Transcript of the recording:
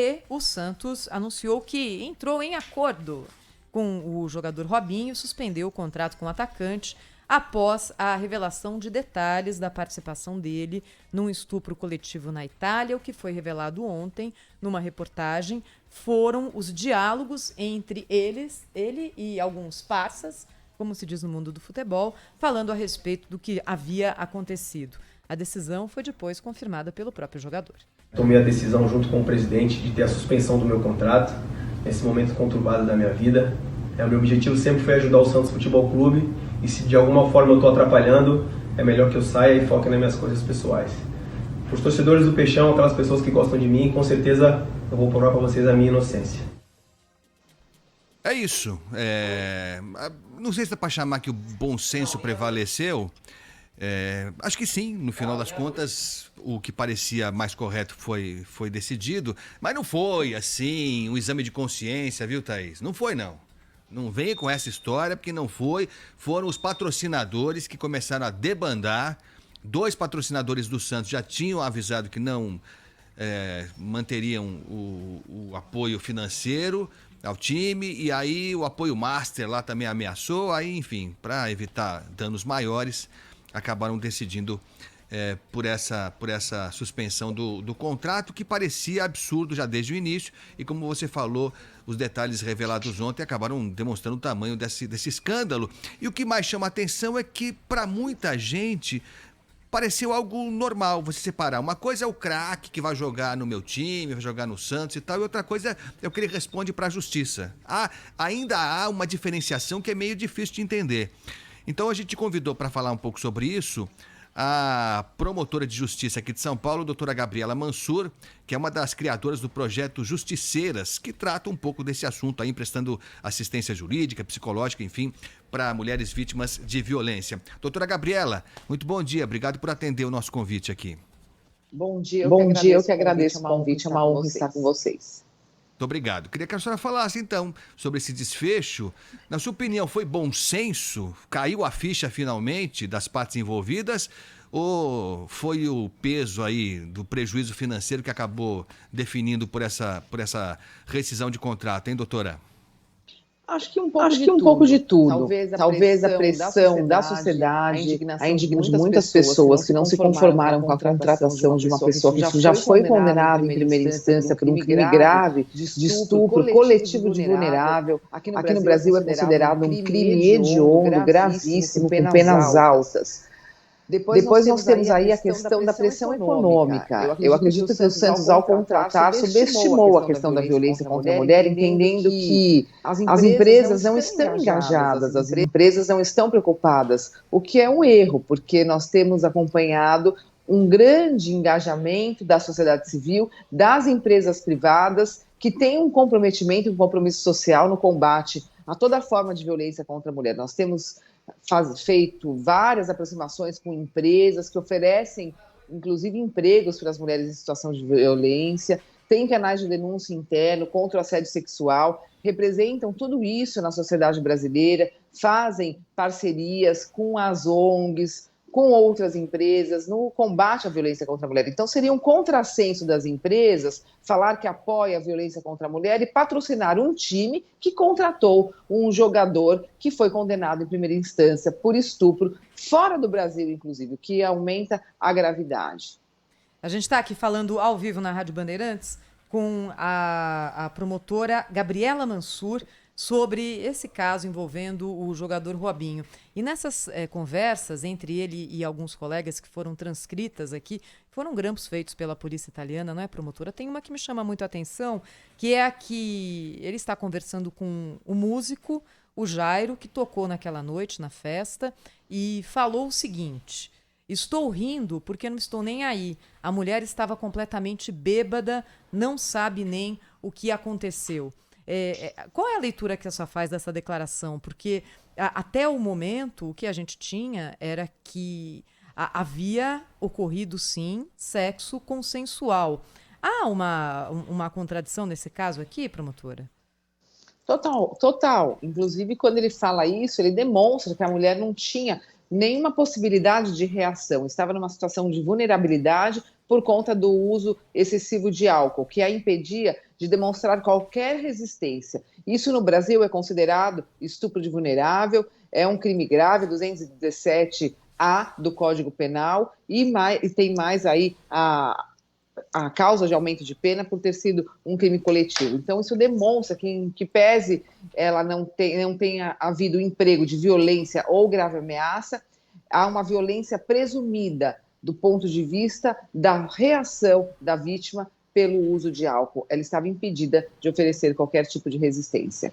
E o Santos anunciou que entrou em acordo com o jogador Robinho e suspendeu o contrato com o atacante após a revelação de detalhes da participação dele num estupro coletivo na Itália. O que foi revelado ontem numa reportagem foram os diálogos entre ele e alguns parças, como se diz no mundo do futebol, falando a respeito do que havia acontecido. A decisão foi depois confirmada pelo próprio jogador. Tomei a decisão junto com o presidente de ter a suspensão do meu contrato nesse momento conturbado da minha vida. O meu objetivo sempre foi ajudar o Santos Futebol Clube e se de alguma forma eu estou atrapalhando, é melhor que eu saia e foque nas minhas coisas pessoais. Os torcedores do Peixão, aquelas pessoas que gostam de mim, com certeza eu vou provar para vocês a minha inocência. É isso. Não sei se dá para chamar que o bom senso prevaleceu. Acho que sim, no final das contas, o que parecia mais correto foi decidido, mas não foi assim, um exame de consciência, viu, Thaís? Não foi, não. Não venha com essa história, porque não foi. Foram os patrocinadores que começaram a debandar. 2 patrocinadores do Santos já tinham avisado que não manteriam o apoio financeiro ao time, e aí o apoio master lá também ameaçou. Aí, enfim, para evitar danos maiores, acabaram decidindo por essa suspensão do contrato, que parecia absurdo já desde o início, e como você falou, os detalhes revelados ontem acabaram demonstrando o tamanho desse escândalo. E o que mais chama a atenção é que, para muita gente, pareceu algo normal você separar. Uma coisa é o craque que vai jogar no meu time, vai jogar no Santos e tal, e outra coisa é o que ele responde para a justiça. Ainda há uma diferenciação que é meio difícil de entender. Então a gente te convidou para falar um pouco sobre isso a promotora de justiça aqui de São Paulo, doutora Gabriela Mansur, que é uma das criadoras do projeto Justiceiras, que trata um pouco desse assunto aí, prestando assistência jurídica, psicológica, enfim, para mulheres vítimas de violência. Doutora Gabriela, muito bom dia, obrigado por atender o nosso convite aqui. Bom dia, eu que agradeço o convite, é uma honra estar com vocês. Muito obrigado. Queria que a senhora falasse, então, sobre esse desfecho. Na sua opinião, foi bom senso? Caiu a ficha, finalmente, das partes envolvidas? Ou foi o peso aí do prejuízo financeiro que acabou definindo por essa rescisão de contrato, hein, doutora? Acho que um pouco de tudo. Talvez a pressão da sociedade, a indignação de muitas pessoas que não se conformaram com a contratação de uma pessoa que já foi condenada em primeira instância por um crime grave de estupro coletivo de vulnerável. Aqui no Brasil é considerado um crime hediondo, gravíssimo, com penas altas. Depois nós temos aí a questão da pressão econômica. Eu acredito que o Santos, ao contratar, subestimou a questão da violência contra a mulher, entendendo que as empresas não estão engajadas, as empresas não estão preocupadas, o que é um erro, porque nós temos acompanhado um grande engajamento da sociedade civil, das empresas privadas, que têm um comprometimento, um compromisso social no combate a toda forma de violência contra a mulher. Nós temos feito várias aproximações com empresas que oferecem, inclusive, empregos para as mulheres em situação de violência, tem canais de denúncia interno contra o assédio sexual, representam tudo isso na sociedade brasileira, fazem parcerias com as ONGs, com outras empresas, no combate à violência contra a mulher. Então, seria um contrassenso das empresas falar que apoia a violência contra a mulher e patrocinar um time que contratou um jogador que foi condenado em primeira instância por estupro, fora do Brasil, inclusive, o que aumenta a gravidade. A gente está aqui falando ao vivo na Rádio Bandeirantes com a promotora Gabriela Mansur sobre esse caso envolvendo o jogador Robinho. E nessas conversas entre ele e alguns colegas que foram transcritas aqui, foram grampos feitos pela polícia italiana, não é, promotora? Tem uma que me chama muito a atenção, que é a que ele está conversando com o músico, o Jairo, que tocou naquela noite, na festa, e falou o seguinte: estou rindo porque não estou nem aí. A mulher estava completamente bêbada, não sabe nem o que aconteceu. Qual é a leitura que a senhora faz dessa declaração? Porque até o momento o que a gente tinha era que havia ocorrido, sim, sexo consensual. Há uma contradição nesse caso aqui, promotora? Total. Inclusive, quando ele fala isso, ele demonstra que a mulher não tinha nenhuma possibilidade de reação, estava numa situação de vulnerabilidade por conta do uso excessivo de álcool, que a impedia de demonstrar qualquer resistência. Isso no Brasil é considerado estupro de vulnerável, é um crime grave, 217-A do Código Penal, e tem mais aí a causa de aumento de pena por ter sido um crime coletivo. Então, isso demonstra que, em que pese ela não tenha havido emprego de violência ou grave ameaça, há uma violência presumida do ponto de vista da reação da vítima pelo uso de álcool. Ela estava impedida de oferecer qualquer tipo de resistência.